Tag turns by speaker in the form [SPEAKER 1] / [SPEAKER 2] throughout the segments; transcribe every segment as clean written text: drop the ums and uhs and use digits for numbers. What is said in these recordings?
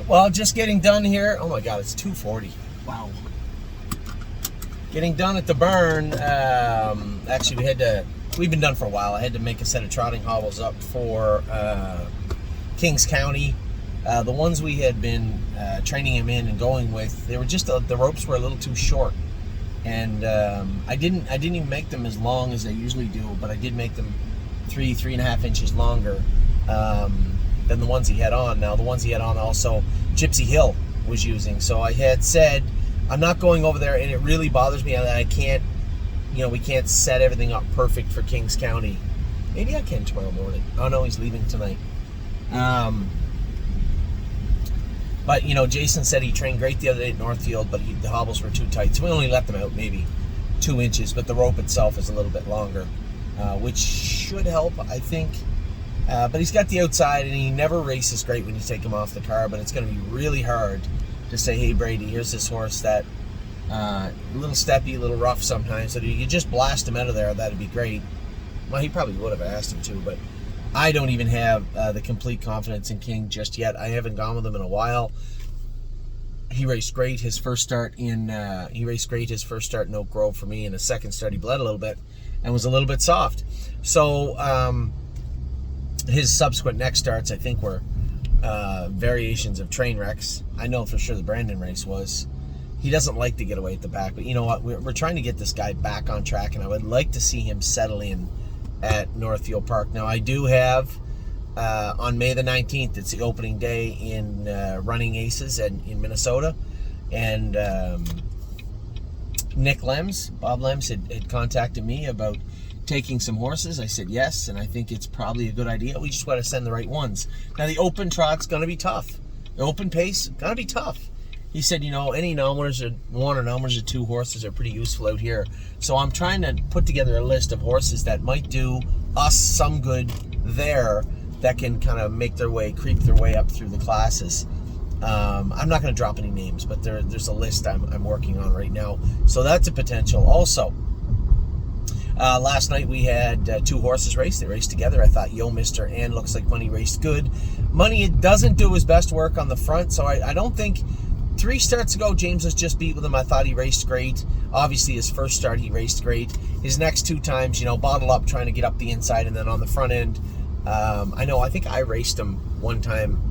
[SPEAKER 1] Well, just getting done here. Oh my God, it's 2:40. Wow. Getting done at the burn. Actually, we've been done for a while. I had to make a set of trotting hobbles up for Kings County. The ones we had been training him in and going with, they were just the ropes were a little too short, and I didn't even make them as long as I usually do, but I did make them 3.5 inches longer than the ones he had on. Now the ones he had on also Gypsy Hill was using, so I had said I'm not going over there, and it really bothers me that I can't, we can't set everything up perfect for Kings County. Maybe I can tomorrow morning. Oh no, he's leaving tonight. But Jason said he trained great the other day at Northfield, but the hobbles were too tight, so we only let them out maybe 2 inches, but the rope itself is a little bit longer, which should help, I think. But he's got the outside, and he never races great when you take him off the car, but it's going to be really hard to say, hey, Brady, here's this horse that a little steppy, a little rough sometimes, so you could just blast him out of there, that'd be great. Well, he probably would have asked him to, but I don't even have the complete confidence in King just yet. I haven't gone with him in a while. He raced great his first start in Oak Grove for me. In his second start, he bled a little bit and was a little bit soft. So his subsequent next starts, I think, were variations of train wrecks. I know for sure the Brandon race was. He doesn't like to get away at the back, but you know what? We're trying to get this guy back on track, and I would like to see him settle in at Northfield Park. Now, I do have, on May the 19th, it's the opening day in Running Aces in Minnesota, and Bob Lems had contacted me about taking some horses. I said yes, and I think it's probably a good idea. We just got to send the right ones. Now, the open trot's going to be tough. The open pace, going to be tough. He said, any nominators or one or nominators or two horses are pretty useful out here. So I'm trying to put together a list of horses that might do us some good there, that can kind of creep their way up through the classes. I'm not going to drop any names, but there's a list I'm working on right now. So that's a potential. Also, last night we had two horses race. They raced together. I thought Yo Mister and Looks Like Money raced good. Money doesn't do his best work on the front, so I don't think... 3 starts ago, James was just beat with him. I thought he raced great. Obviously, his first start, he raced great. His next 2 times, bottle up, trying to get up the inside, and then on the front end, I think I raced him one time.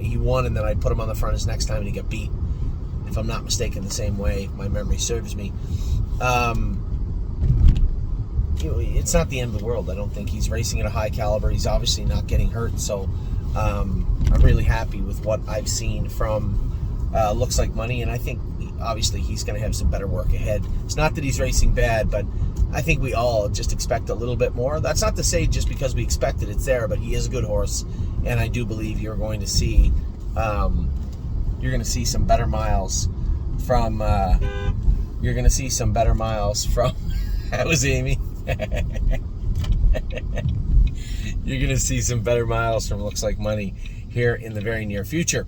[SPEAKER 1] He won, and then I put him on the front his next time, and he got beat, if I'm not mistaken, the same way. My memory serves me. It's not the end of the world. I don't think he's racing at a high caliber. He's obviously not getting hurt, so I'm really happy with what I've seen from Looks Like Money, and I think obviously he's going to have some better work ahead. It's not that he's racing bad, but I think we all just expect a little bit more. That's not to say just because we expect it, it's there, but he is a good horse, and I do believe you're going to see some better miles from that was Amy. You're going to see some better miles from Looks Like Money here in the very near future.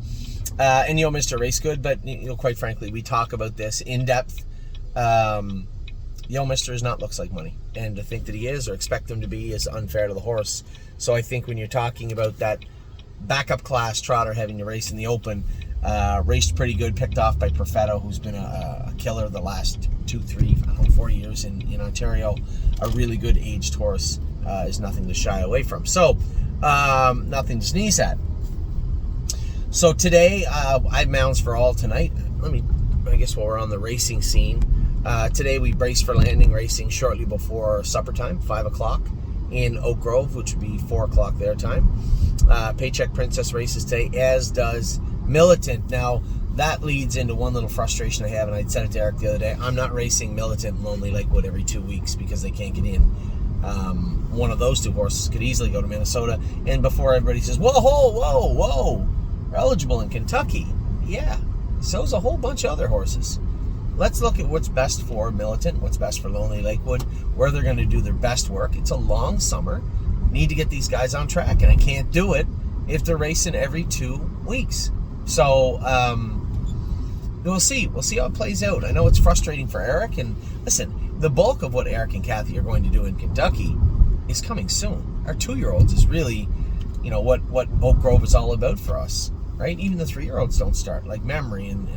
[SPEAKER 1] And Yo Mister race good, but quite frankly, we talk about this in depth. Yo Mister is not Looks Like Money, and to think that he is or expect him to be is unfair to the horse. So I think when you're talking about that backup class trotter having to race in the open, raced pretty good, picked off by Perfetto, who's been a killer the last 4 years in Ontario. A really good aged horse is nothing to shy away from. So nothing to sneeze at. So today, I have mounds for all tonight. I guess while we're on the racing scene, today we brace for landing racing shortly before supper time, 5 o'clock in Oak Grove, which would be 4 o'clock their time. Paycheck Princess races today, as does Militant. Now, that leads into one little frustration I have, and I said it to Eric the other day. I'm not racing Militant and Lonely Lakewood every 2 weeks because they can't get in. One of those 2 horses could easily go to Minnesota, and before everybody says, whoa, we're eligible in Kentucky. Yeah, so's a whole bunch of other horses. Let's look at what's best for Militant, what's best for Lonely Lakewood, where they're going to do their best work. It's a long summer. Need to get these guys on track, and I can't do it if they're racing every 2 weeks. So, we'll see. We'll see how it plays out. I know it's frustrating for Eric, and listen, the bulk of what Eric and Kathy are going to do in Kentucky is coming soon. Our 2-year-olds is really, what Oak Grove is all about for us. right? Even the 3-year-olds don't start, like Memory, and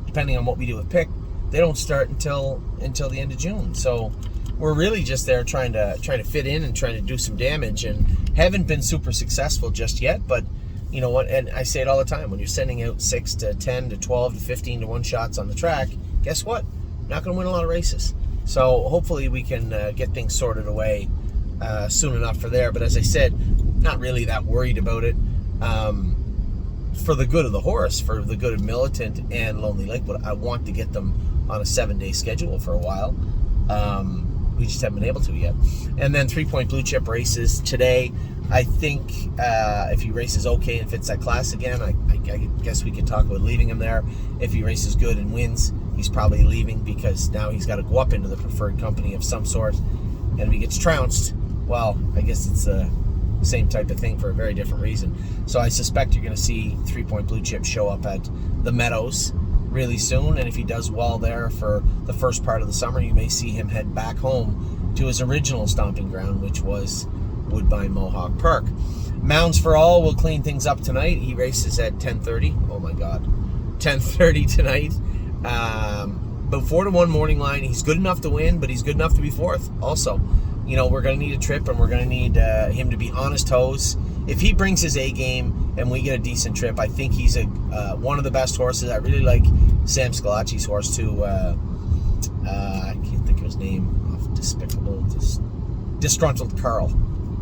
[SPEAKER 1] depending on what we do with Pick, they don't start until the end of June. So we're really just there trying to fit in and trying to do some damage, and haven't been super successful just yet. But you know what? And I say it all the time: when you're sending out 6 to 10 to 12 to 15 to 1 shots on the track, guess what? Not going to win a lot of races. So hopefully we can get things sorted away soon enough for there. But as I said, not really that worried about it. For the good of the horse, for the good of Militant and Lonely Lakewood, I want to get them on a 7-day schedule for a while. We just haven't been able to yet. And then 3 Point Blue Chip races today. I think if he races okay and fits that class again, I guess we could talk about leaving him there. If he races good and wins, he's probably leaving, because now he's got to go up into the preferred company of some sort. And if he gets trounced, well, I guess it's the same type of thing for a very different reason. So I suspect you're going to see 3 Point Blue Chip show up at the Meadows really soon, and if he does well there for the first part of the summer, you may see him head back home to his original stomping ground, which was Woodbine Mohawk Park. Mounds for All will clean things up tonight. He races at 10:30. Oh my God, 10:30 tonight. Before the 1 morning line, he's good enough to win, but he's good enough to be fourth. Also, you know, we're going to need a trip, and we're going to need him to be on his toes. If he brings his A game and we get a decent trip, I think he's one of the best horses. I really like Sam Scalacci's horse too. I can't think of his name. Disgruntled Carl.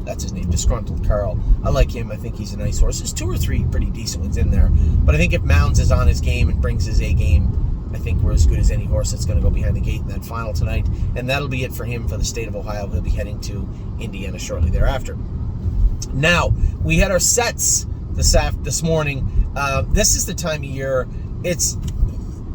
[SPEAKER 1] That's his name, Disgruntled Carl. I like him. I think he's a nice horse. There's 2 or 3 pretty decent ones in there. But I think if Mounds is on his game and brings his A game, I think we're as good as any horse that's going to go behind the gate in that final tonight. And that'll be it for him for the state of Ohio. He'll be heading to Indiana shortly thereafter. Now, we had our sets this morning. This is the time of year,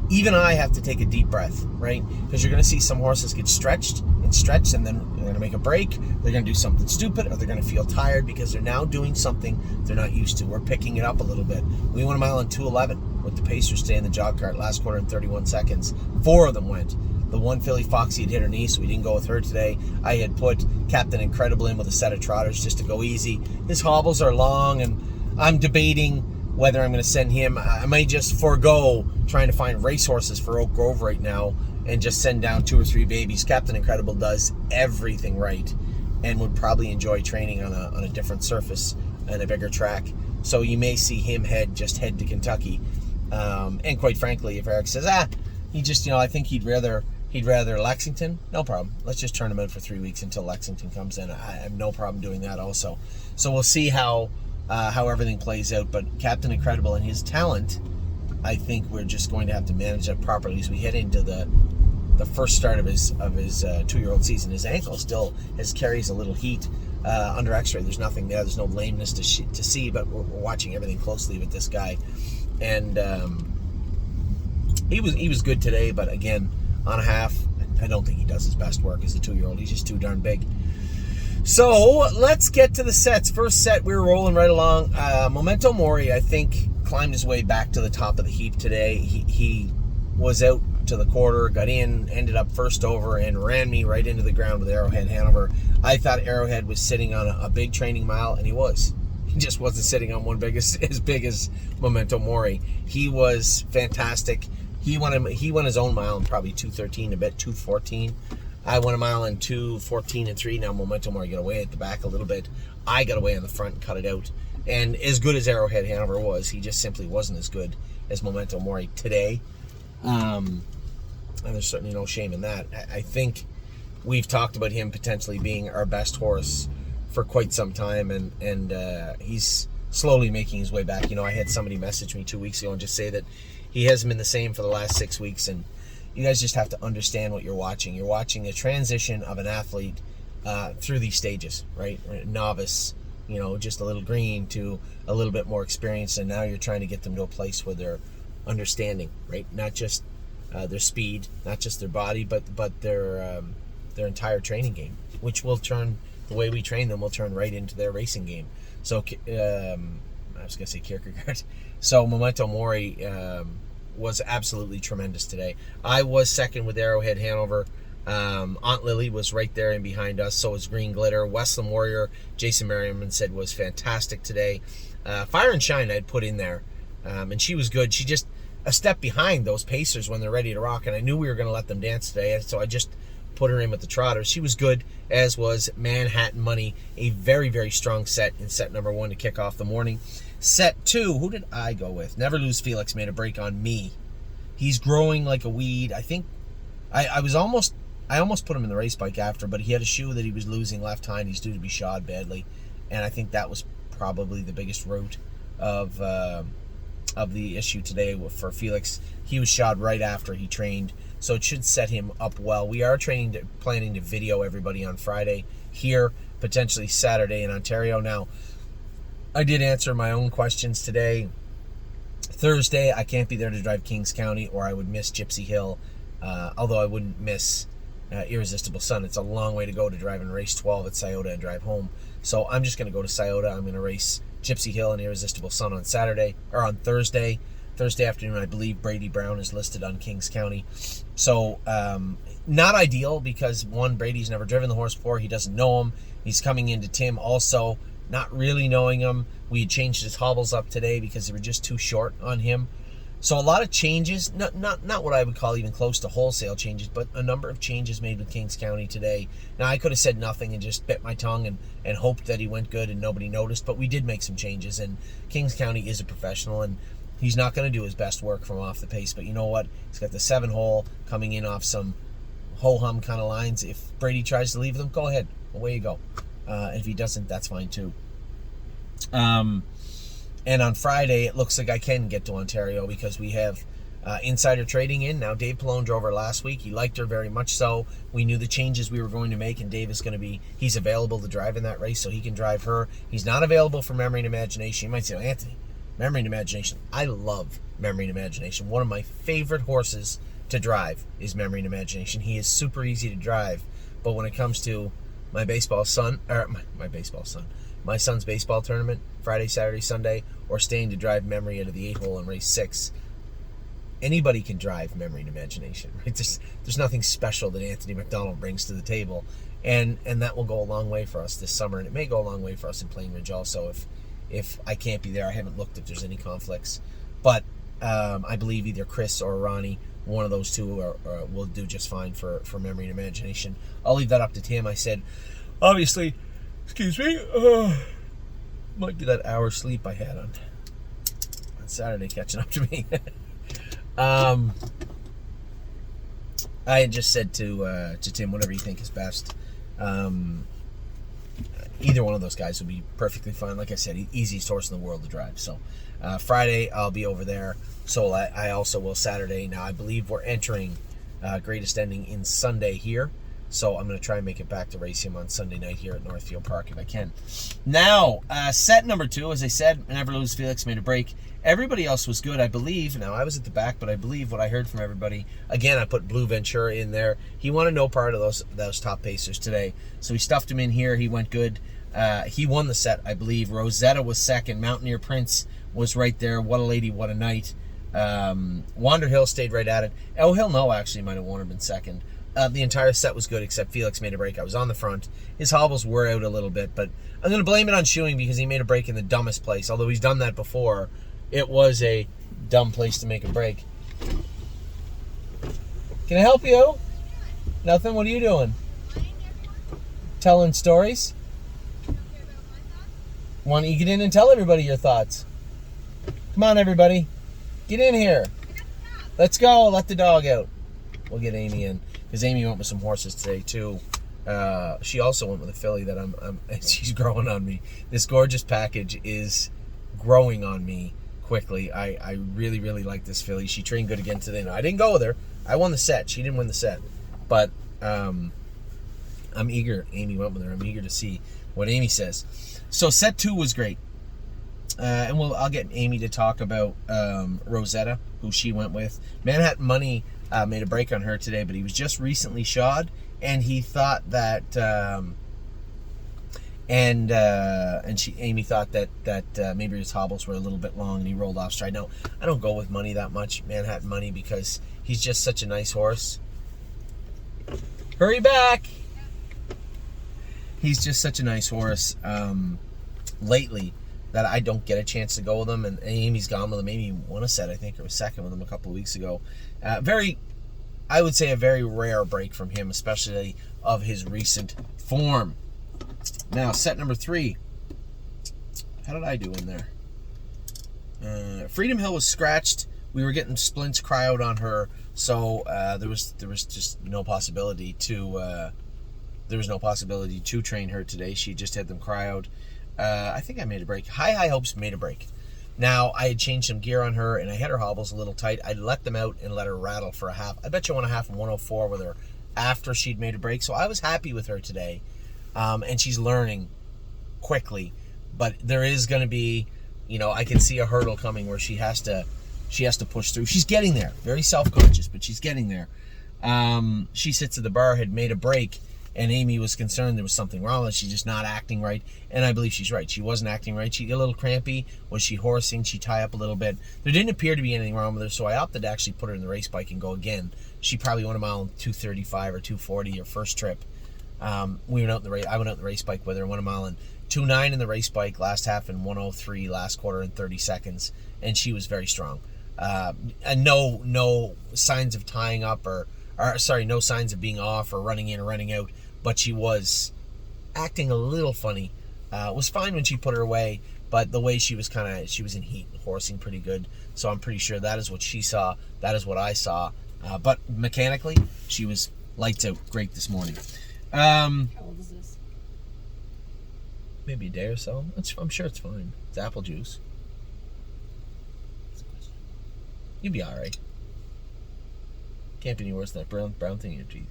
[SPEAKER 1] even I have to take a deep breath, right? Because you're going to see some horses get stretched, and then they're going to make a break. They're going to do something stupid, or they're going to feel tired because they're now doing something they're not used to. We're picking it up a little bit. We went a mile in 2:11 with the Pacers stay in the jog cart last quarter in 31 seconds. 4 of them went. The one filly, Foxy, had hit her knee, so we didn't go with her today. I had put Captain Incredible in with a set of trotters just to go easy. His hobbles are long, and I'm debating whether I'm going to send him. I might just forego trying to find racehorses for Oak Grove right now and just send down 2 or 3 babies. Captain Incredible does everything right and would probably enjoy training on a different surface and a bigger track. So you may see him head to Kentucky. And quite frankly, if Eric says, he just, I think he'd rather Lexington, no problem. Let's just turn him out for 3 weeks until Lexington comes in. I have no problem doing that also. So we'll see how everything plays out. But Captain Incredible and his talent, I think we're just going to have to manage that properly as we head into the first start of his 2-year-old season. His ankle still carries a little heat under X-ray. There's nothing there. There's no lameness to see, but we're watching everything closely with this guy. And he was good today, but again, on a half, I don't think he does his best work as a 2-year-old. He's just too darn big. So let's get to the sets. First set, we were rolling right along. Memento Mori, I think, climbed his way back to the top of the heap today. He was out to the quarter, got in, ended up first over, and ran me right into the ground with Arrowhead Hanover. I thought Arrowhead was sitting on a big training mile, and he was. He just wasn't sitting on one as big as Memento Mori. He was fantastic. He won his own mile in probably 2:13, a bit 2:14. I won a mile in 2:14 and 3. Now Memento Mori got away at the back a little bit. I got away in the front and cut it out. And as good as Arrowhead Hanover was, he just simply wasn't as good as Memento Mori today. And there's certainly no shame in that. I think we've talked about him potentially being our best horse for quite some time, and he's slowly making his way back. I had somebody message me 2 weeks ago and just say that he hasn't been the same for the last 6 weeks, and you guys just have to understand what you're watching. You're watching a transition of an athlete through these stages, right? Novice, just a little green to a little bit more experienced, and now you're trying to get them to a place where they're understanding, right? Not just their speed, not just their body, but their entire training game, which will turn, the way we train them will turn right into their racing game. So I was going to say Kierkegaard. So Memento Mori was absolutely tremendous today. I was second with Arrowhead Hanover. Aunt Lily was right there and behind us. So was Green Glitter. Westland Warrior, Jason Merriman said, was fantastic today. Fire and Shine I'd put in there And she was good. She just a step behind those pacers when they're ready to rock, and I knew we were going to let them dance today, so I just put her in with the trotters. She was good, as was Manhattan Money, a very, very strong set in set number 1 to kick off the morning. Set 2, who did I go with? Never Lose Felix made a break on me. He's growing like a weed. I think I almost put him in the race bike after, but he had a shoe that he was losing left hind. He's due to be shod badly, and I think that was probably the biggest root of the issue today for Felix. He was shod right after he trained, so it should set him up well. We are planning to video everybody on Friday here, potentially Saturday in Ontario. Now, I did answer my own questions today. Thursday, I can't be there to drive Kings County, or I would miss Gypsy Hill, although I wouldn't miss Irresistible Sun. It's a long way to go to drive in race 12 at Scioto and drive home. So I'm just going to go to Scioto. I'm going to race Gypsy Hill and Irresistible Sun on Thursday. Thursday afternoon, I believe Brady Brown is listed on Kings County. So not ideal because, one, Brady's never driven the horse before. He doesn't know him. He's coming into Tim also not really knowing him. We had changed his hobbles up today because they were just too short on him. So a lot of changes, not what I would call even close to wholesale changes, but a number of changes made with Kings County today. Now, I could have said nothing and just bit my tongue and hoped that he went good and nobody noticed, but we did make some changes, and Kings County is a professional, and he's not going to do his best work from off the pace, but you know what? He's got the 7-hole coming in off some ho-hum kind of lines. If Brady tries to leave them, go ahead. Away you go. If he doesn't, that's fine too. And on Friday, it looks like I can get to Ontario because we have insider trading in. Now, Dave Pallone drove her last week. He liked her very much so. We knew the changes we were going to make, and Dave is going to be, he's available to drive in that race, so he can drive her. He's not available for Memory and Imagination. You might say, oh, Anthony, Memory and Imagination. I love Memory and Imagination. One of my favorite horses to drive is Memory and Imagination. He is super easy to drive, but when it comes to my son's baseball tournament, Friday, Saturday, Sunday, or staying to drive Memory out of the 8-hole in race 6, anybody can drive Memory and Imagination, right? There's nothing special that Anthony McDonald brings to the table, and that will go a long way for us this summer, and it may go a long way for us in Plainridge also if I can't be there. I haven't looked if there's any conflicts, but I believe either Chris or Ronnie, one of those two, will do just fine for Memory and Imagination. I'll leave that up to Tim. I said, obviously, excuse me, might be that hour sleep I had on Saturday catching up to me. I had just said to Tim, whatever you think is best. Either one of those guys would be perfectly fine. Like I said, easiest horse in the world to drive. So Friday, I'll be over there. So I also will Saturday. Now, I believe we're entering Greatest Ending in Sunday here. So I'm going to try and make it back to race him on Sunday night here at Northfield Park if I can. Now, set number 2, as I said, Never Lose Felix made a break. Everybody else was good, I believe. Now, I was at the back, but I believe what I heard from everybody, again, I put Blue Ventura in there. He wanted no part of those top pacers today. So we stuffed him in here. He went good. He won the set, I believe. Rosetta was second. Mountaineer Prince was right there. What a Lady, What a Night. Wander Hill stayed right at it. Oh, Hill No actually might have won or been second. The entire set was good except Felix made a break. I was on the front. His hobbles were out a little bit, but I'm going to blame it on shoeing because he made a break in the dumbest place. Although he's done that before, it was a dumb place to make a break. Can I help you? Nothing? What are you doing? Telling stories? Why don't you get in and tell everybody your thoughts? Come on, everybody. Get in here. Let's go. Let the dog out. We'll get Amy in. Because Amy went with some horses today, too. She also went with a filly that she's growing on me. This gorgeous package is growing on me quickly. I really, really like this filly. She trained good again today. Now, I didn't go with her. I won the set. She didn't win the set. But I'm eager. Amy went with her. I'm eager to see what Amy says. So set 2 was great. And I'll get Amy to talk about Rosetta, who she went with. Manhattan Money made a break on her today, but he was just recently shod, and he thought that, Amy thought that maybe his hobbles were a little bit long, and he rolled off stride. Now, I don't go with Money that much, Manhattan Money, because he's just such a nice horse. Hurry back! He's just such a nice horse. Lately,
[SPEAKER 2] that I don't get a chance to go with him, and Amy's gone with him. Amy won a set, I think, or was second with him a couple of weeks ago. I would say a very rare break from him, especially of his recent form. Now, set number 3. How did I do in there? Freedom Hill was scratched. We were getting splints cryoed on her, so there was just no possibility to train her today. She just had them cryoed. I think I made a break. High Hopes made a break. Now, I had changed some gear on her, and I had her hobbles a little tight. I let them out and let her rattle for a half. I bet you I won a half in 104 with her after she'd made a break. So I was happy with her today. And she's learning quickly. But there is going to be, I can see a hurdle coming where she has to push through. She's getting there. Very self-conscious, but she's getting there. She sits at the bar, had made a break, and Amy was concerned there was something wrong with her. She's just not acting right. And I believe she's right. She wasn't acting right. She got a little crampy. Was she horsing? She tie up a little bit. There didn't appear to be anything wrong with her, so I opted to actually put her in the race bike and go again. She probably went a mile in 2:35 or 2:40 her first trip. I went out in the race bike with her, went a mile in 2:09 in the race bike, last half in 1:03, last quarter in 30 seconds, and she was very strong. And no signs of tying up no signs of being off or running in or running out, but she was acting a little funny. Was fine when she put her away, but the way she was in heat, horsing pretty good. So I'm pretty sure that is what she saw. That is what I saw. But mechanically, she was lights out great this morning.
[SPEAKER 3] How old is this?
[SPEAKER 2] Maybe a day or so. I'm sure it's fine. It's apple juice. You'll be all right. Can't be any worse than that brown thing in your teeth.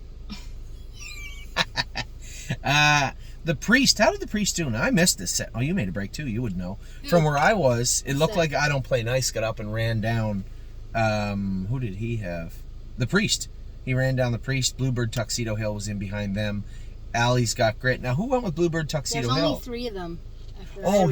[SPEAKER 2] The Priest. How did the Priest do? Now, I missed this set. Oh, you made a break too. You would know. From where I was, it looked like I Don't Play Nice got up and ran down. Who did he have? The Priest. He ran down the Priest. Bluebird Tuxedo Hill was in behind them. Allie's Got Grit. Now, who went with Bluebird Tuxedo Hill?
[SPEAKER 3] There's only 3 of them.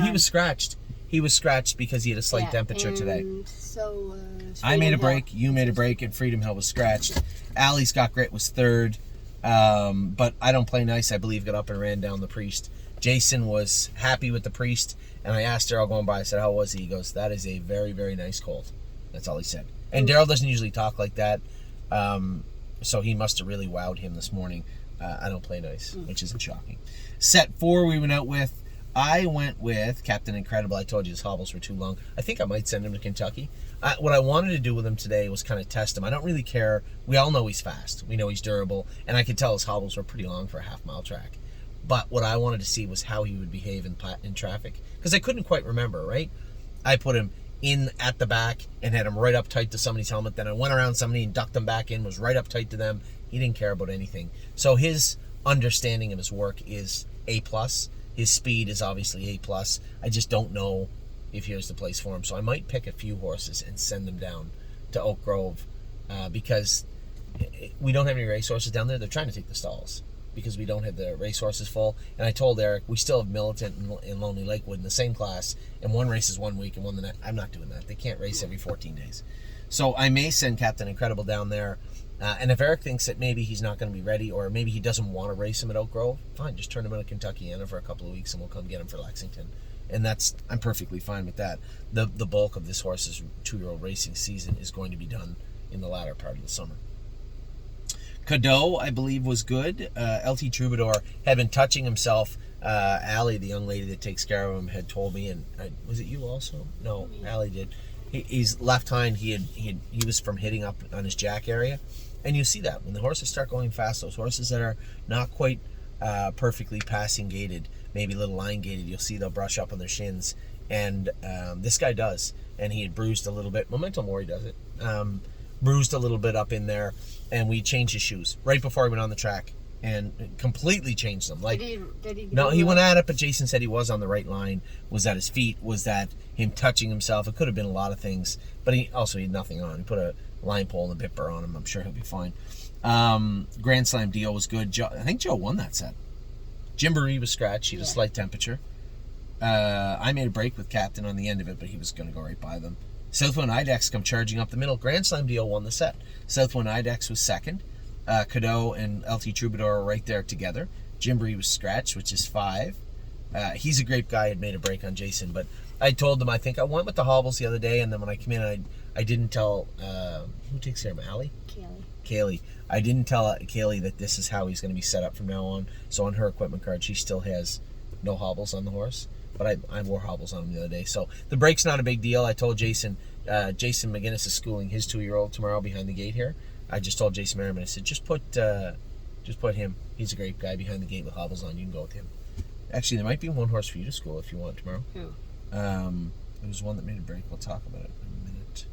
[SPEAKER 2] He was scratched. He was scratched because he had a slight temperature today.
[SPEAKER 3] So,
[SPEAKER 2] I made a break. You made a break, and Freedom Hill was scratched. Allie's Got Grit was 3rd. But I Don't Play Nice, I believe, got up and ran down the Priest. Jason was happy with the Priest, and I asked Daryl going by, I said, how was he? He goes, that is a very, very nice colt. That's all he said. And Daryl doesn't usually talk like that, so he must have really wowed him this morning. I Don't Play Nice, which isn't shocking. Set 4 we went out with. I went with Captain Incredible. I told you his hobbles were too long. I think I might send him to Kentucky. What I wanted to do with him today was kind of test him. I don't really care. We all know he's fast. We know he's durable. And I could tell his hobbles were pretty long for a half-mile track. But what I wanted to see was how he would behave in traffic. Because I couldn't quite remember, right? I put him in at the back and had him right up tight to somebody's helmet. Then I went around somebody and ducked him back in, was right up tight to them. He didn't care about anything. So his understanding of his work is A+. His speed is obviously A+. I just don't know if here's the place for him. So I might pick a few horses and send them down to Oak Grove because we don't have any racehorses down there. They're trying to take the stalls because we don't have the racehorses full. And I told Eric, we still have Militant and Lonely Lakewood in the same class, and one race is 1 week and one the next. I'm not doing that. They can't race every 14 days. So I may send Captain Incredible down there. And if Eric thinks that maybe he's not going to be ready, or maybe he doesn't want to race him at Oak Grove, fine, just turn him into Kentuckiana for a couple of weeks and we'll come get him for Lexington. And I'm perfectly fine with that. The bulk of this horse's 2-year-old racing season is going to be done in the latter part of the summer. Cadeau, I believe, was good. LT Troubadour had been touching himself. Allie, the young lady that takes care of him, had told me, and was it you also? No, Allie did. He's left hind. He was from hitting up on his jack area, and you see that when the horses start going fast. Those horses that are not quite perfectly passing gated, maybe a little line gated, you'll see they'll brush up on their shins, and this guy does. And he had bruised a little bit. Memento Mori does it. Bruised a little bit up in there, and we changed his shoes right before he went on the track. And completely changed them. Like,
[SPEAKER 3] did he
[SPEAKER 2] no, he went at it, but Jason said he was on the right line. Was that his feet? Was that him touching himself? It could have been a lot of things, but he had nothing on. He put a line pole and a bit burr on him. I'm sure he'll be fine. Grand Slam deal was good. I think Joe won that set. Gymboree was scratched. He had a slight temperature. I made a break with Captain on the end of it, but he was going to go right by them. Southwind Idex come charging up the middle. Grand Slam deal won the set. Southwind Idex was second. Cadeau and LT Troubadour are right there together. Gymboree was scratched, which is 5. He's a great guy. Had made a break on Jason, but I told them I think I went with the hobbles the other day, and then when I came in, I didn't tell who takes care of him, Allie? Kaylee. I didn't tell Kaylee that this is how he's going to be set up from now on. So on her equipment card, she still has no hobbles on the horse, but I wore hobbles on him the other day. So the brake's not a big deal. I told Jason McGinnis is schooling his 2-year-old tomorrow behind the gate here. I just told Jason Merriman, I said, just put him. He's a great guy behind the gate with hobbles on. You can go with him. Actually, there might be one horse for you to school if you want tomorrow.
[SPEAKER 3] Who?
[SPEAKER 2] There was one that made a break. We'll talk about it in a minute.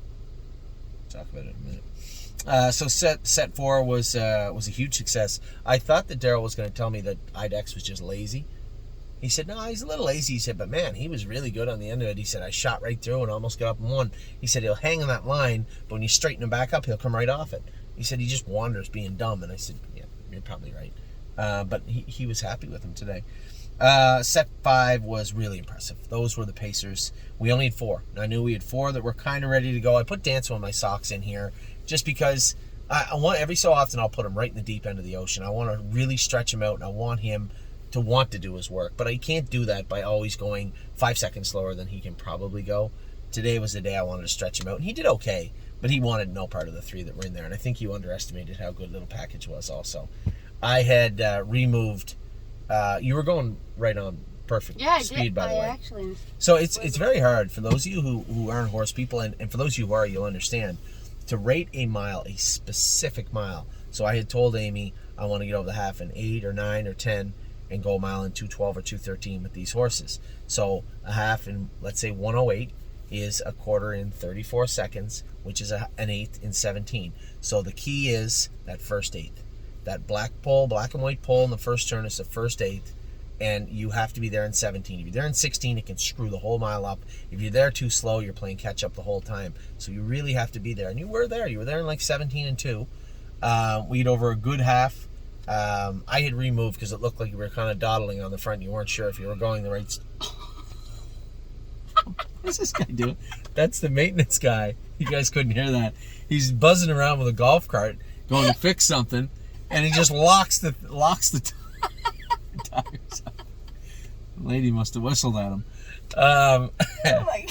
[SPEAKER 2] So set 4 was a huge success. I thought that Daryl was going to tell me that IDEX was just lazy. He said, no, he's a little lazy. He said, but man, he was really good on the end of it. He said, I shot right through and almost got up and won. He said, he'll hang on that line, but when you straighten him back up, he'll come right off it. He said, he just wanders being dumb. And I said, yeah, you're probably right. But he was happy with him today. Set 5 was really impressive. Those were the pacers. We only had 4. I knew we had 4 that were kind of ready to go. I put Dance on my socks in here just because I want, every so often I'll put him right in the deep end of the ocean. I want to really stretch him out, and I want him to want to do his work. But I can't do that by always going 5 seconds slower than he can probably go. Today was the day I wanted to stretch him out, and he did okay, but he wanted no part of the 3 that were in there, and I think you underestimated how good Little Package was also. I had removed... you were going right on perfect speed, by the way.
[SPEAKER 3] Actually
[SPEAKER 2] so it's very hard for those of you who aren't horse people, and for those of you who are, you'll understand, to rate a mile, a specific mile. So I had told Amy I want to get over the half in 8 or 9 or 10 and go a mile in 2:12 or 2:13 with these horses. So a half in, let's say, 1:08 is a quarter in 34 seconds, which is an eighth in 17. So the key is that first eighth. That black and white pole in the first turn is the first eighth, and you have to be there in 17. If you're there in 16, it can screw the whole mile up. If you're there too slow, you're playing catch up the whole time. So you really have to be there, and you were there. You were there in like 17 and 2. We had over a good half. I had removed because it looked like you were kind of dawdling on the front. You weren't sure if you were going the right. What's this guy doing? That's the maintenance guy. You guys couldn't hear that. He's buzzing around with a golf cart, going to fix something. And he just locks the tires up. The lady must have whistled at him.
[SPEAKER 3] oh my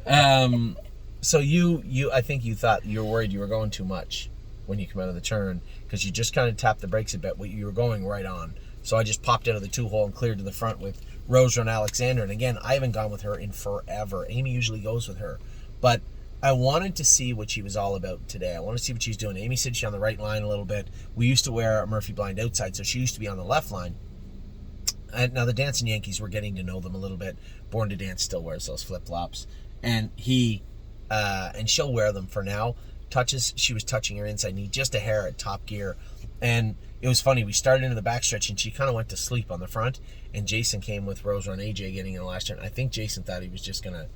[SPEAKER 3] god.
[SPEAKER 2] So you, I think you thought you were worried you were going too much when you come out of the turn because you just kind of tapped the brakes a bit. You were going right on. So I just popped out of the 2-hole and cleared to the front with Rosa and Alexander. And again, I haven't gone with her in forever. Amy usually goes with her, but I wanted to see what she was all about today. I wanted to see what she's doing. Amy said she's on the right line a little bit. We used to wear a Murphy blind outside, so she used to be on the left line. And now the Dancing Yankees, we're getting to know them a little bit. Born to Dance still wears those flip-flops. And and she'll wear them for now. She was touching her inside knee just a hair at top gear. And it was funny. We started into the backstretch, and she kind of went to sleep on the front. And Jason came with Rosa and AJ getting in the last turn. I think Jason thought he was just gonna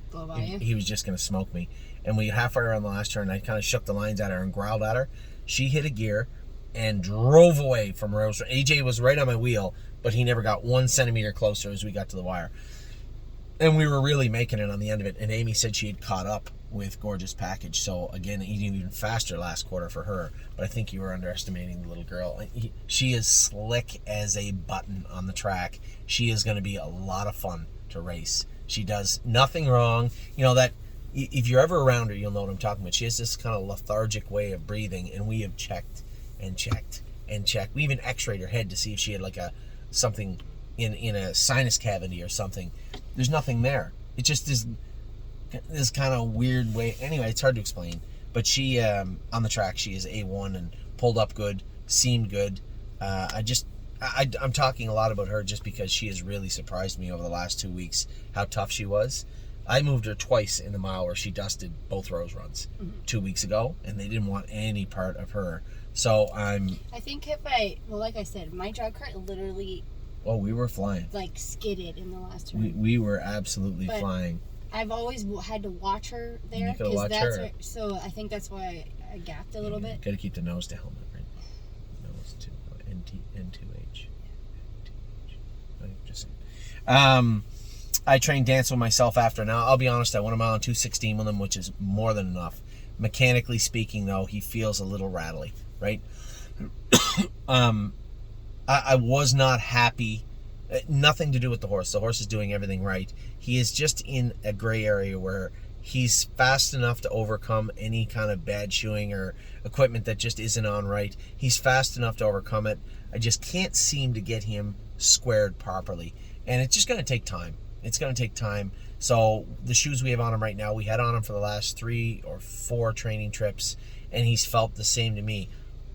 [SPEAKER 2] he was just gonna smoke me. And we halfway around the last turn, I kind of shook the lines at her and growled at her. She hit a gear and drove away from Rosa. AJ was right on my wheel, but he never got 1 centimeter closer as we got to the wire. And we were really making it on the end of it. And Amy said she had caught up with Gorgeous Package. So again, even faster last quarter for her. But I think you were underestimating the little girl. She is slick as a button on the track. She is going to be a lot of fun to race. She does nothing wrong. You know that. If you're ever around her, you'll know what I'm talking about. She has this kind of lethargic way of breathing, and we have checked and checked and checked. We even x-rayed her head to see if she had like something in a sinus cavity or something. There's nothing there. It just is this kind of weird way. Anyway, it's hard to explain. But she, on the track, she is A1 and pulled up good, seemed good. I'm talking a lot about her just because she has really surprised me over the last 2 weeks, how tough she was. I moved her twice in the mile where she dusted both Rose runs 2 weeks ago, and they didn't want any part of her. So I
[SPEAKER 3] think like I said, my drag cart literally.
[SPEAKER 2] Oh, we were flying.
[SPEAKER 3] Like skidded in the last turn.
[SPEAKER 2] We were absolutely flying.
[SPEAKER 3] I've always had to watch her there
[SPEAKER 2] because that's
[SPEAKER 3] her. So I think that's why I gapped a little bit.
[SPEAKER 2] Got to keep the nose to helmet, right? Nose to N2H. Just saying. I trained Dance with myself after. Now, I'll be honest, I went a mile in 2:16 with him, which is more than enough. Mechanically speaking, though, he feels a little rattly, right? I was not happy Nothing to do with the horse. The horse is doing everything right. He is just in a gray area where he's fast enough to overcome any kind of bad shoeing or equipment that just isn't on right. He's fast enough to overcome it. I just can't seem to get him squared properly. And it's just going to take time. It's going to take time. So the shoes we have on him right now, we had on him for the last 3 or 4 training trips, and he's felt the same to me.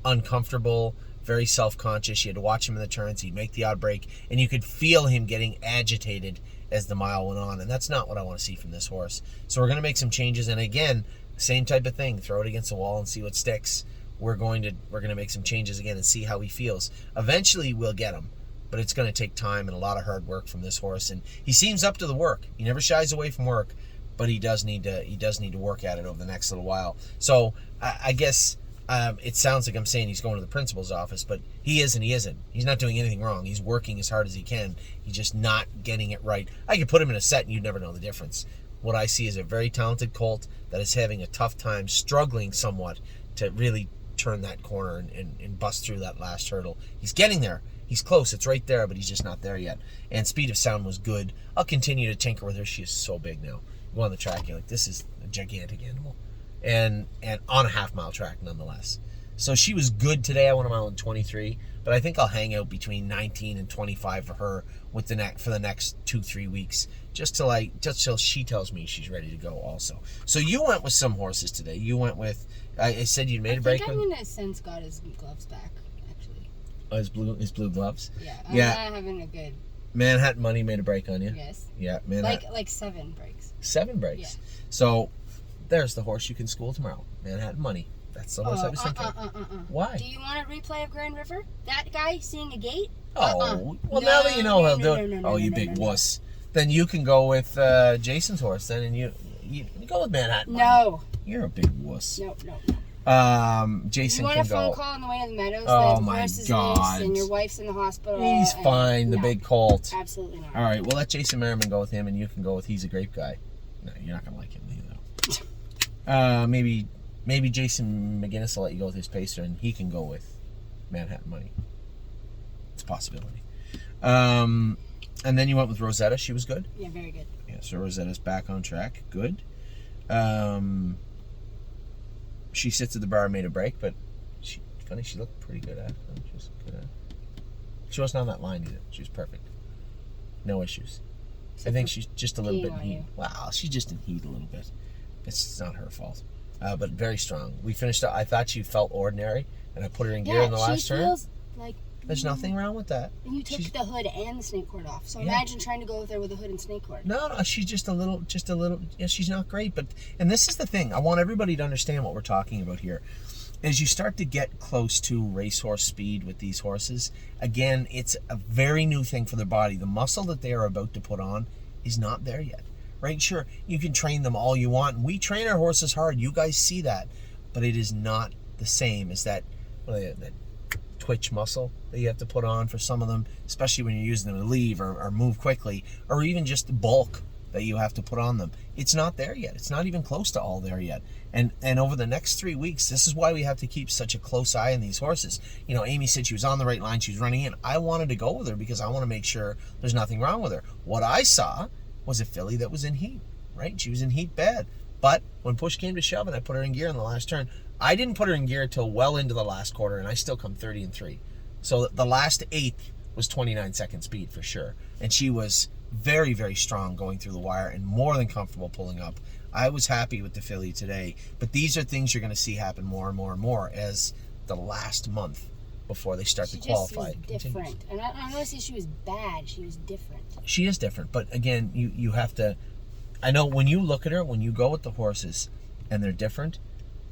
[SPEAKER 2] Uncomfortable, very self-conscious. You had to watch him in the turns. He'd make the odd break, and you could feel him getting agitated as the mile went on, and that's not what I want to see from this horse. So we're going to make some changes, and again, same type of thing. Throw it against the wall and see what sticks. We're going to make some changes again and see how he feels. Eventually, we'll get him, but it's going to take time and a lot of hard work from this horse. And he seems up to the work. He never shies away from work, but he does need to work at it over the next little while. So I guess it sounds like I'm saying he's going to the principal's office, but he isn't. He's not doing anything wrong. He's working as hard as he can. He's just not getting it right. I could put him in a set and you'd never know the difference. What I see is a very talented colt that is having a tough time, struggling somewhat to really turn that corner and bust through that last hurdle. He's getting there. He's close. It's right there, but he's just not there yet. And Speed of Sound was good. I'll continue to tinker with her. She is so big now. You go on the track, you're like, this is a gigantic animal. And on a half-mile track, nonetheless. So she was good today. I went a mile in 23, but I think I'll hang out between 19 and 25 for her with for the next 2-3 weeks, just till she tells me she's ready to go also. So you went with some horses today. You went with, I said you'd made a break.
[SPEAKER 3] I think I'm gonna send Scott his gloves back, actually.
[SPEAKER 2] Oh, his blue gloves?
[SPEAKER 3] Yeah.
[SPEAKER 2] Yeah.
[SPEAKER 3] I'm not having a good.
[SPEAKER 2] Manhattan Money made a break on you.
[SPEAKER 3] Yes.
[SPEAKER 2] Yeah, Manhattan.
[SPEAKER 3] Like 7 breaks.
[SPEAKER 2] 7 breaks.
[SPEAKER 3] Yeah.
[SPEAKER 2] So there's the horse you can school tomorrow. Manhattan Money. That's the horse I was thinking. Why?
[SPEAKER 3] Do you want a replay of Grand River? That guy seeing a gate?
[SPEAKER 2] Oh, well, now that you know he'll do it. Oh, you big wuss. Then you can go with Jason's horse then, and you go with Manhattan Money.
[SPEAKER 3] No.
[SPEAKER 2] You're a big wuss.
[SPEAKER 3] No.
[SPEAKER 2] Jason
[SPEAKER 3] you want
[SPEAKER 2] can
[SPEAKER 3] a phone
[SPEAKER 2] go.
[SPEAKER 3] call on the way to the Meadows?
[SPEAKER 2] Oh,
[SPEAKER 3] the
[SPEAKER 2] my
[SPEAKER 3] horse is
[SPEAKER 2] God.
[SPEAKER 3] loose and your wife's in the hospital.
[SPEAKER 2] He's fine, the
[SPEAKER 3] no,
[SPEAKER 2] big colt.
[SPEAKER 3] Absolutely not.
[SPEAKER 2] All right, we'll let Jason Merriman go with him, and you can go with He's a Grape Guy. No, you're not going to like him either. Maybe Jason McGinnis will let you go with his pacer, and he can go with Manhattan Money. It's a possibility. And then you went with Rosetta. She was good?
[SPEAKER 3] Yeah, very good.
[SPEAKER 2] Yeah, so Rosetta's back on track. Good. She sits at the bar, made a break, but she looked pretty good at it. She wasn't on that line either. She was perfect. No issues. I think she's just a little bit in heat. Wow, she's just in heat a little bit. It's not her fault. But very strong. We finished up. I thought she felt ordinary, and I put her in gear in the last turn.
[SPEAKER 3] Feels like
[SPEAKER 2] There's nothing wrong with that.
[SPEAKER 3] And you took the hood and the snake cord off. So imagine trying to go with her with a hood and snake cord.
[SPEAKER 2] No, she's just a little. Yeah, she's not great. And this is the thing. I want everybody to understand what we're talking about here. As you start to get close to racehorse speed with these horses, again, it's a very new thing for their body. The muscle that they are about to put on is not there yet. Right? Sure, you can train them all you want. And we train our horses hard. You guys see that. But it is not the same as that twitch muscle that you have to put on for some of them, especially when you're using them to leave or move quickly, or even just the bulk that you have to put on them. It's not there yet. It's not even close to all there yet. And over the next 3 weeks, this is why we have to keep such a close eye on these horses. You know, Amy said she was on the right line. She was running in. I wanted to go with her because I want to make sure there's nothing wrong with her. What I saw was a filly that was in heat, right? She was in heat bad. But when push came to shove and I put her in gear in the last turn, I didn't put her in gear till well into the last quarter, and I still come 30-3. So the last eighth was 29-second speed for sure. And she was very, very strong going through the wire and more than comfortable pulling up. I was happy with the filly today. But these are things you're going to see happen more and more and more as the last month before they start to qualify.
[SPEAKER 3] She just was different. And I don't want to say she was bad. She was different.
[SPEAKER 2] She is different. But again, you have to... I know when you look at her, when you go with the horses and they're different,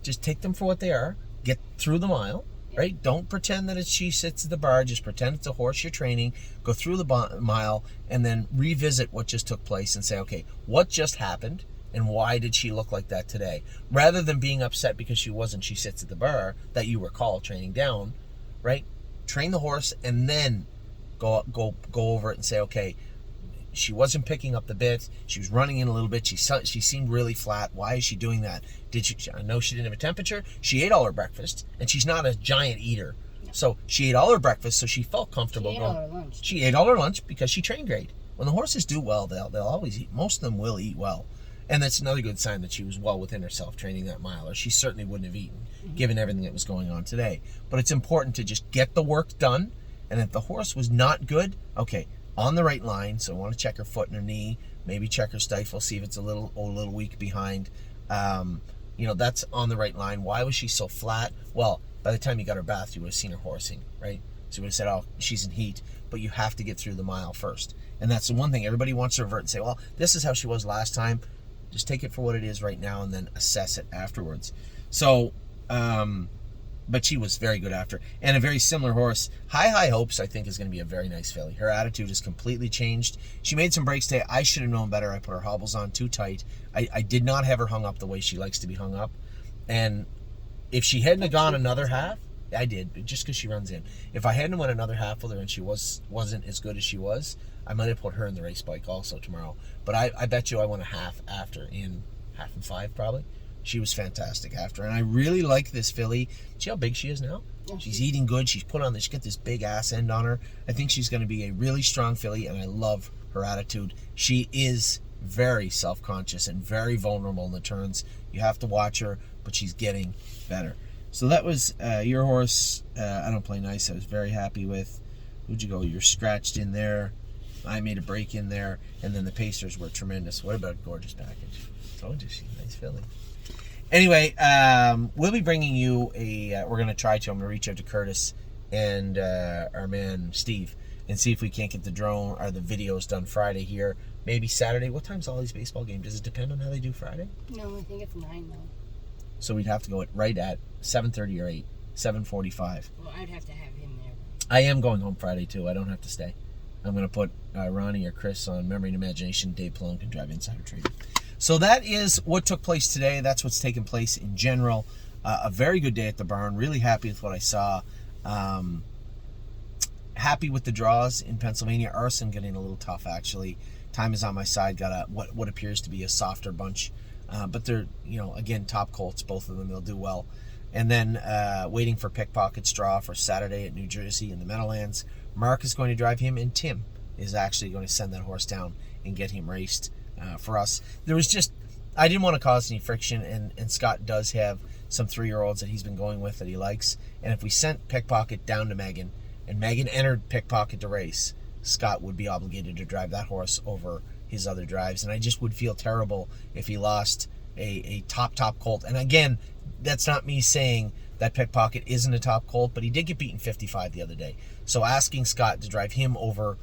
[SPEAKER 2] just take them for what they are. Get through the mile, right? Don't pretend that she sits at the bar. Just pretend it's a horse you're training. Go through the mile and then revisit what just took place and say, okay, what just happened and why did she look like that today? Rather than being upset because she sits at the bar that you recall training down, right? Train the horse and then go over it and say, okay, she wasn't picking up the bit. She was running in a little bit. She seemed really flat. Why is she doing that? I know she didn't have a temperature. She ate all her breakfast, and she's not a giant eater.
[SPEAKER 3] No.
[SPEAKER 2] So she ate all her breakfast, so she felt comfortable
[SPEAKER 3] She ate all her lunch.
[SPEAKER 2] She ate all her lunch because she trained great. When the horses do well, they'll always eat. Most of them will eat well. And that's another good sign that she was well within herself training that mile, or she certainly wouldn't have eaten, given everything that was going on today. But it's important to just get the work done. And if the horse was not good, okay, on the right line, so I want to check her foot and her knee, maybe check her stifle, see if it's a little weak behind. That's on the right line. Why was she so flat? Well, by the time you got her bath, you would have seen her horsing, right? So you would have said, oh, she's in heat, but you have to get through the mile first. And that's the one thing everybody wants to revert and say, well, this is how she was last time. Just take it for what it is right now and then assess it afterwards. So, but she was very good after. And a very similar horse, High Hopes, I think is going to be a very nice filly. Her attitude has completely changed. She made some breaks today. I should have known better. I put her hobbles on too tight. I did not have her hung up the way she likes to be hung up. And if she hadn't have gone another half, I did, just because she runs in. If I hadn't went another half with her and she wasn't as good as she was, I might have put her in the race bike also tomorrow. But I bet you I went a half after, in half and 5 probably. She was fantastic after. And I really like this filly. See how big she is now?
[SPEAKER 3] Yeah,
[SPEAKER 2] She's eating good. She's got this big ass end on her. I think she's going to be a really strong filly, and I love her attitude. She is very self-conscious and very vulnerable in the turns. You have to watch her, but she's getting better. So that was your horse. I Don't Play Nice. I was very happy with. Who'd you go? You're scratched in there. I made a break in there, and then the Pacers were tremendous. What about a gorgeous package? Told you, she's a nice filly. Anyway, we'll be bringing you we're going to try to. I'm going to reach out to Curtis and our man Steve and see if we can't get the drone or the videos done Friday here. Maybe Saturday. What time's Ollie's baseball game? Does it depend on how they do Friday?
[SPEAKER 3] No, I think it's 9 though.
[SPEAKER 2] So we'd have to go right at 7:30 or 8, 7:45.
[SPEAKER 3] Well, I'd have to have him there.
[SPEAKER 2] I am going home Friday too. I don't have to stay. I'm going to put Ronnie or Chris on Memory and Imagination. Dave Plone can drive Insider Trading. So that is what took place today. That's what's taken place in general. A very good day at the barn. Really happy with what I saw. Happy with the draws in Pennsylvania. Arson getting a little tough, actually. Time is on my side. Got what appears to be a softer bunch. But they're, again, top colts, both of them. They'll do well. And then waiting for Pickpocket's draw for Saturday at New Jersey in the Meadowlands. Mark is going to drive him, and Tim is actually going to send that horse down and get him raced for us. There was just, I didn't want to cause any friction, and Scott does have some 3-year-olds that he's been going with that he likes. And if we sent Pickpocket down to Megan, and Megan entered Pickpocket to race, Scott would be obligated to drive that horse over his other drives. And I just would feel terrible if he lost a top colt. And again, that's not me saying that Pickpocket isn't a top colt, but he did get beaten 55 the other day. So asking Scott to drive him over,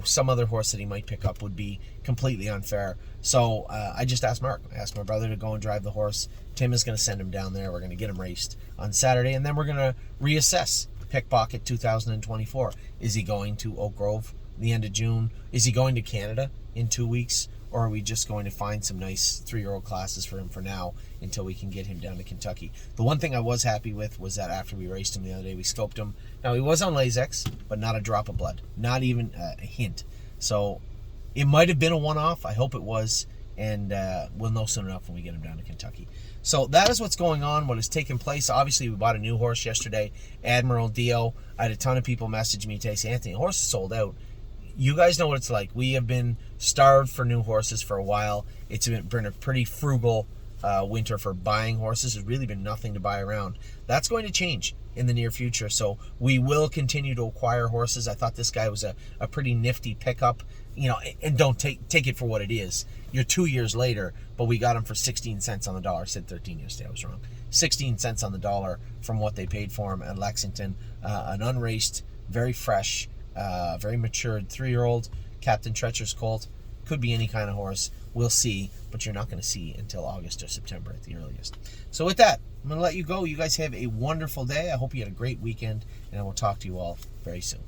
[SPEAKER 2] some other horse that he might pick up would be completely unfair. So I just asked Mark. I asked my brother to go and drive the horse. Tim is going to send him down there. We're going to get him raced on Saturday, and then we're going to reassess Pickpocket 2024. Is he going to Oak Grove the end of June? Is he going to Canada in 2 weeks? Or are we just going to find some nice 3-year-old classes for him for now until we can get him down to Kentucky? The one thing I was happy with was that after we raced him the other day, we scoped him. Now, he was on Lasix, but not a drop of blood. Not even a hint. So it might have been a one-off. I hope it was. And we'll know soon enough when we get him down to Kentucky. So that is what's going on, what has taken place. Obviously, we bought a new horse yesterday, Admiral Dio. I had a ton of people message me today saying, Anthony, the horse is sold out. You guys know what it's like. We have been starved for new horses for a while. It's been a pretty frugal winter for buying horses. There's really been nothing to buy around. That's going to change in the near future. So we will continue to acquire horses. I thought this guy was a pretty nifty pickup. And don't take it for what it is. You're 2 years later, but we got him for 16 cents on the dollar. I said 13 yesterday. I was wrong. 16 cents on the dollar from what they paid for him at Lexington. An unraced, very fresh, very matured 3-year-old Captain Treacher's colt. Could be any kind of horse. We'll see, but you're not going to see until August or September at the earliest. So with that, I'm going to let you go. You guys have a wonderful day. I hope you had a great weekend, and I will talk to you all very soon.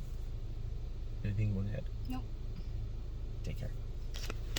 [SPEAKER 2] Anything you want to add?
[SPEAKER 3] Nope.
[SPEAKER 2] Take care.